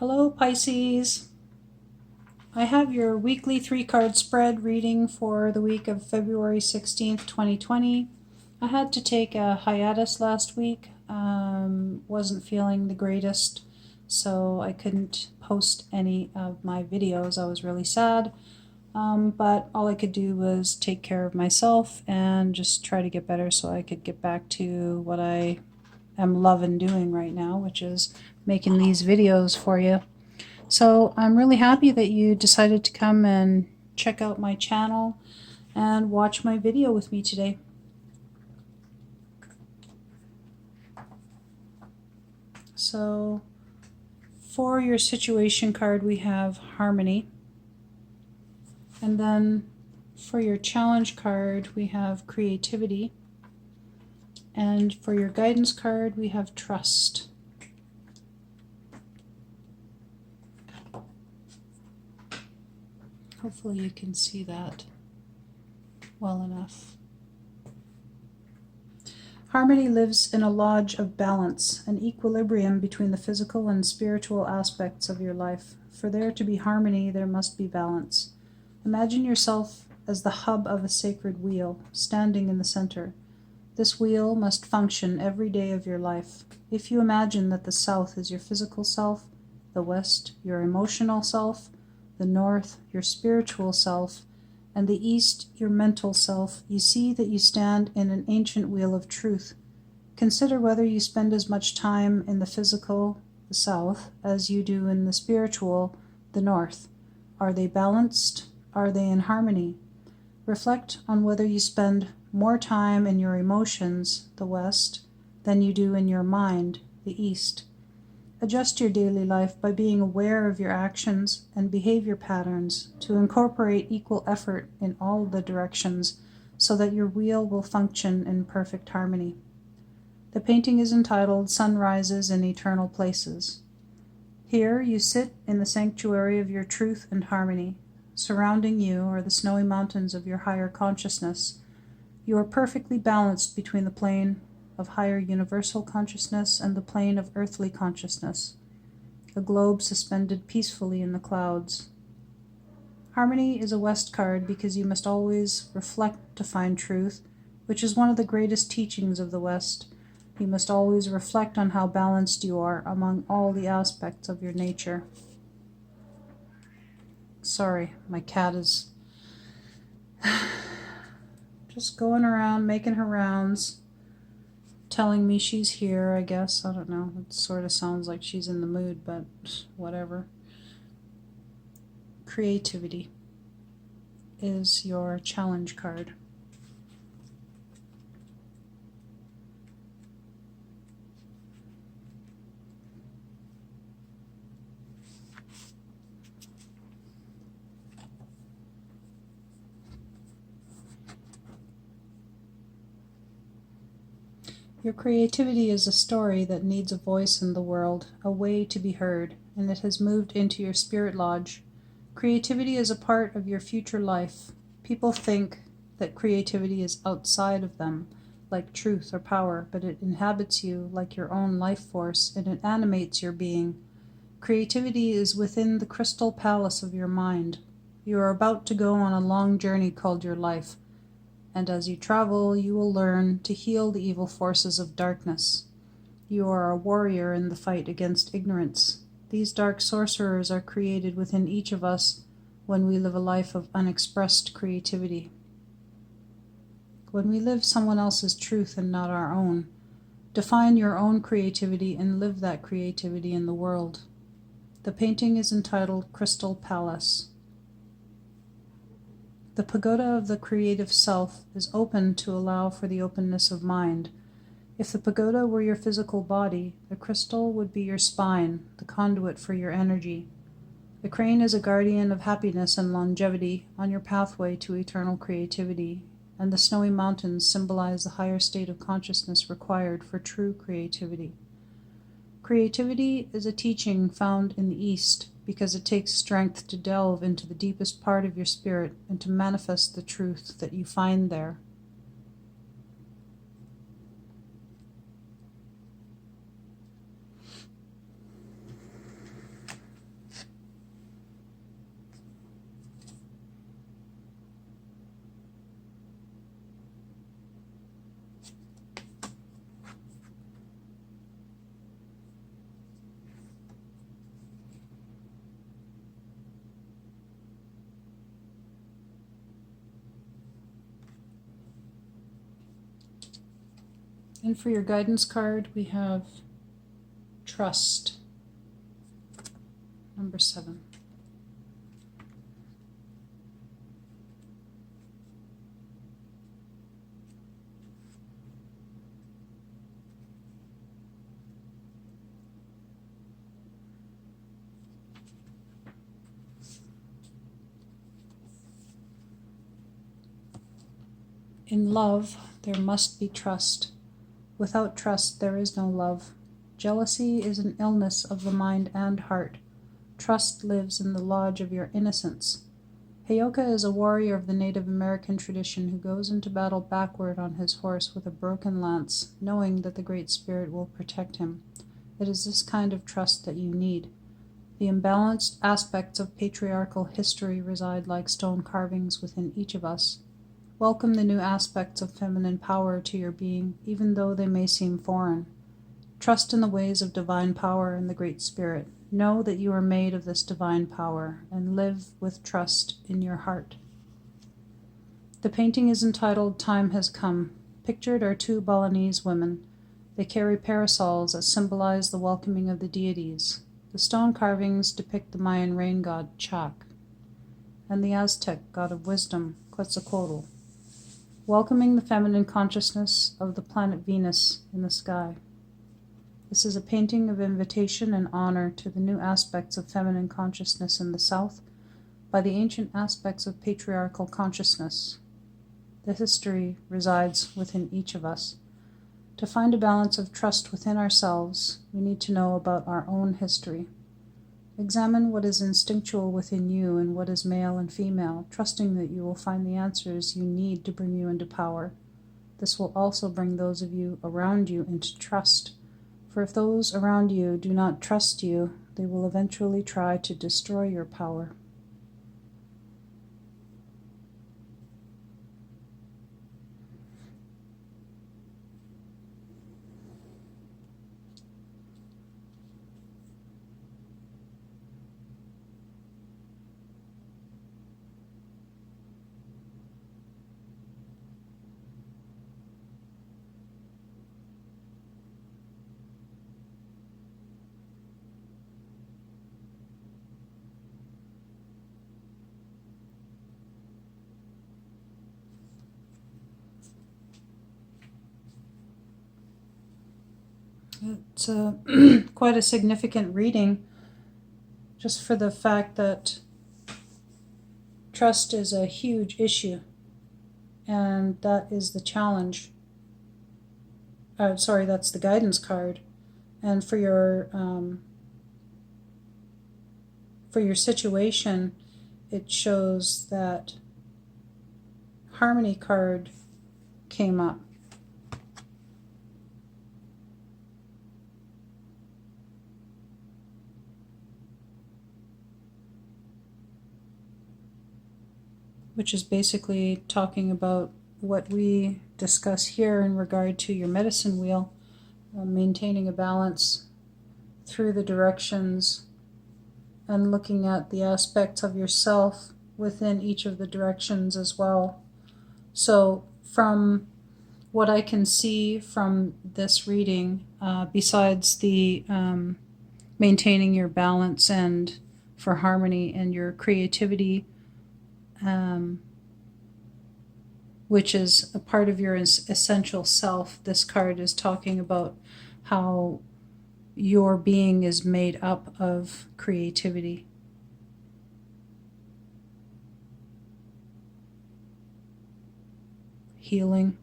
Hello, Pisces. I have your weekly 3-card spread reading for the week of February 16th, 2020. I had to take a hiatus last week. Wasn't feeling the greatest, so I couldn't post any of my videos. I was really sad, but all I could do was take care of myself and just try to get better so I could get back to what I am loving doing right now, which is making these videos for you. So I'm really happy that you decided to come and check out my channel and watch my video with me today. So for your situation card we have harmony, and then for your challenge card we have creativity, and for your guidance card we have trust. Hopefully you can see that well enough. Harmony lives in a lodge of balance, an equilibrium between the physical and spiritual aspects of your life. For there to be harmony, there must be balance. Imagine yourself as the hub of a sacred wheel, standing in the center. This wheel must function every day of your life. If you imagine that the south is your physical self, the west your emotional self, the north your spiritual self, and the east your mental self, you see that you stand in an ancient wheel of truth. Consider whether you spend as much time in the physical, the south, as you do in the spiritual, the north. Are they balanced? Are they in harmony? Reflect on whether you spend more time in your emotions, the west, than you do in your mind, the east. Adjust your daily life by being aware of your actions and behavior patterns to incorporate equal effort in all the directions so that your wheel will function in perfect harmony. The painting is entitled Sunrises in Eternal Places. Here you sit in the sanctuary of your truth and harmony. Surrounding you are the snowy mountains of your higher consciousness. You are perfectly balanced between the plane of higher universal consciousness and the plane of earthly consciousness, a globe suspended peacefully in the clouds. Harmony is a West card because you must always reflect to find truth, which is one of the greatest teachings of the West. You must always reflect on how balanced you are among all the aspects of your nature. Sorry, my cat is just going around making her rounds, telling me she's here, I guess. I don't know. It sort of sounds like she's in the mood, but whatever. Creativity is your challenge card. Your creativity is a story that needs a voice in the world, a way to be heard, and it has moved into your spirit lodge. Creativity is a part of your future life. People think that creativity is outside of them, like truth or power, but it inhabits you like your own life force, and it animates your being. Creativity is within the crystal palace of your mind. You are about to go on a long journey called your life, and as you travel, you will learn to heal the evil forces of darkness. You are a warrior in the fight against ignorance. These dark sorcerers are created within each of us when we live a life of unexpressed creativity. When we live someone else's truth and not our own, define your own creativity and live that creativity in the world. The painting is entitled Crystal Palace. The pagoda of the creative self is open to allow for the openness of mind. If the pagoda were your physical body, the crystal would be your spine, the conduit for your energy. The crane is a guardian of happiness and longevity on your pathway to eternal creativity, and the snowy mountains symbolize the higher state of consciousness required for true creativity. Creativity is a teaching found in the East because it takes strength to delve into the deepest part of your spirit and to manifest the truth that you find there. And for your guidance card, we have trust, number 7. In love, there must be trust. Without trust, there is no love. Jealousy is an illness of the mind and heart. Trust lives in the lodge of your innocence. Heyoka is a warrior of the Native American tradition who goes into battle backward on his horse with a broken lance, knowing that the Great Spirit will protect him. It is this kind of trust that you need. The imbalanced aspects of patriarchal history reside like stone carvings within each of us. Welcome the new aspects of feminine power to your being, even though they may seem foreign. Trust in the ways of divine power and the Great Spirit. Know that you are made of this divine power, and live with trust in your heart. The painting is entitled Time Has Come. Pictured are 2 Balinese women. They carry parasols that symbolize the welcoming of the deities. The stone carvings depict the Mayan rain god Chak and the Aztec god of wisdom, Quetzalcoatl, welcoming the feminine consciousness of the planet Venus in the sky. This is a painting of invitation and honor to the new aspects of feminine consciousness in the South by the ancient aspects of patriarchal consciousness. The history resides within each of us. To find a balance of trust within ourselves, we need to know about our own history. Examine what is instinctual within you and what is male and female, trusting that you will find the answers you need to bring you into power. This will also bring those of you around you into trust. For if those around you do not trust you, they will eventually try to destroy your power. It's quite a significant reading, just for the fact that trust is a huge issue, and that is the challenge. That's the guidance card. And for your situation, it shows that harmony card came up. Which is basically talking about what we discuss here in regard to your medicine wheel, maintaining a balance through the directions and looking at the aspects of yourself within each of the directions as well. So from what I can see from this reading, besides the maintaining your balance and for harmony and your creativity, which is a part of your essential self, this card is talking about how your being is made up of creativity. Healing.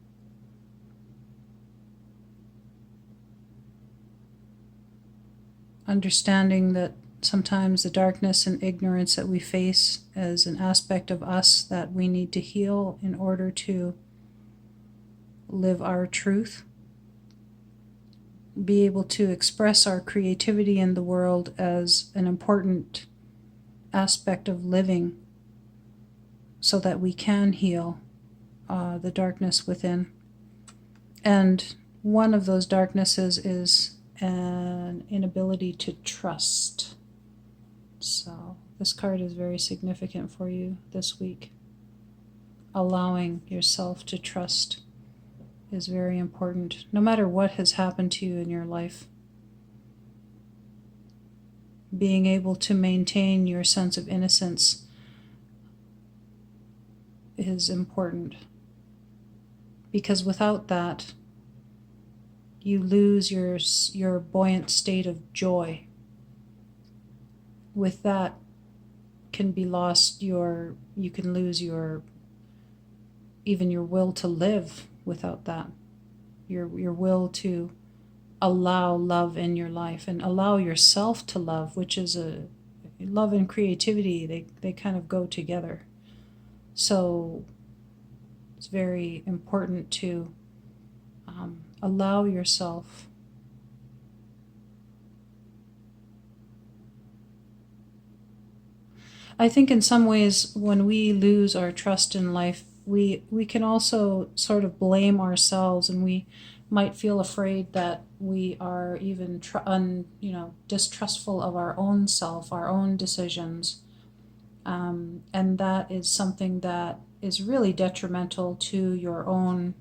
Understanding that sometimes the darkness and ignorance that we face as an aspect of us that we need to heal in order to live our truth, be able to express our creativity in the world as an important aspect of living so that we can heal the darkness within. And one of those darknesses is an inability to trust. So this card is very significant for you this week. Allowing yourself to trust is very important, no matter what has happened to you in your life. Being able to maintain your sense of innocence is important, because without that, you lose your buoyant state of joy. With that can be lost you can lose even your will to live without that. Your will to allow love in your life and allow yourself to love, which is love and creativity, they kind of go together. So it's very important to allow yourself I think in some ways when we lose our trust in life, we can also sort of blame ourselves, and we might feel afraid that we are even distrustful of our own self, our own decisions, and that is something that is really detrimental to your own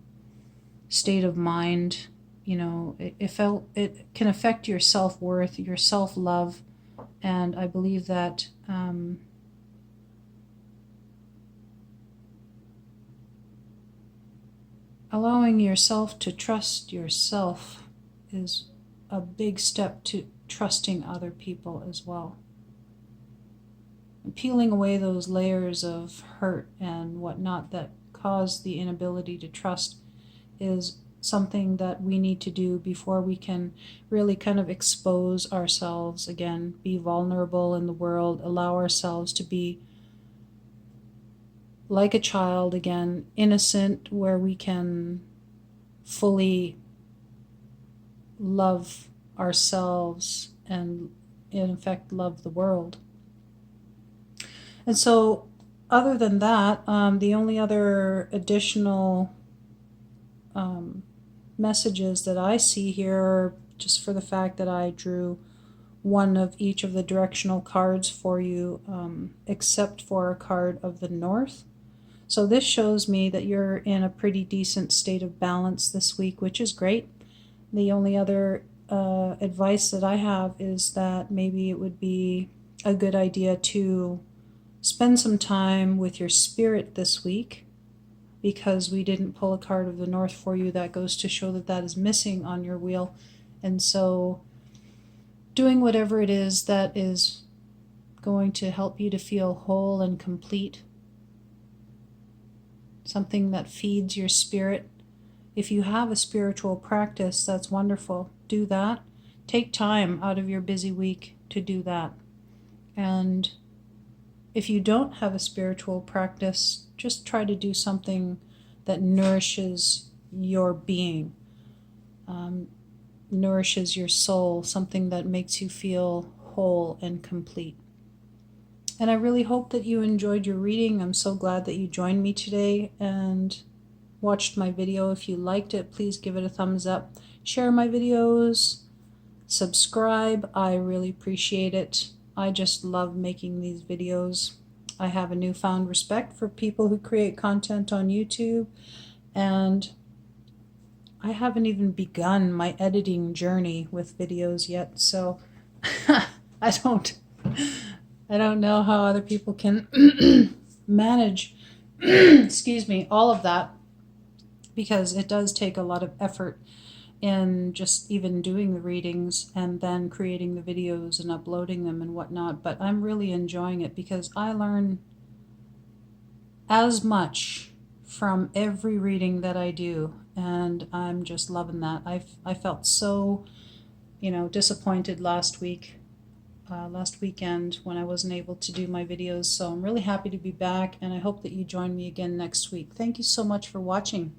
state of mind. It can affect your self-worth, your self-love, and I believe that allowing yourself to trust yourself is a big step to trusting other people as well. And peeling away those layers of hurt and whatnot that cause the inability to trust is something that we need to do before we can really kind of expose ourselves again, be vulnerable in the world, allow ourselves to be like a child again, innocent, where we can fully love ourselves and in effect love the world. And so other than that, the only other additional messages that I see here are just for the fact that I drew one of each of the directional cards for you, except for a card of the North. So this shows me that you're in a pretty decent state of balance this week, which is great. The only other advice that I have is that maybe it would be a good idea to spend some time with your spirit this week, because we didn't pull a card of the North for you. That goes to show that that is missing on your wheel. And so doing whatever it is that is going to help you to feel whole and complete, something that feeds your spirit. If you have a spiritual practice, that's wonderful. Do that. Take time out of your busy week to do that. And if you don't have a spiritual practice, just try to do something that nourishes your being, nourishes your soul, something that makes you feel whole and complete. And I really hope that you enjoyed your reading. I'm so glad that you joined me today and watched my video. If you liked it, please give it a thumbs up. Share my videos. Subscribe. I really appreciate it. I just love making these videos. I have a newfound respect for people who create content on YouTube, and I haven't even begun my editing journey with videos yet, so I don't know how other people can manage excuse me, all of that, because it does take a lot of effort in just even doing the readings and then creating the videos and uploading them and whatnot. But I'm really enjoying it because I learn as much from every reading that I do, and I'm just loving that. I felt so disappointed last weekend when I wasn't able to do my videos, so I'm really happy to be back, and I hope that you join me again next week. Thank you so much for watching.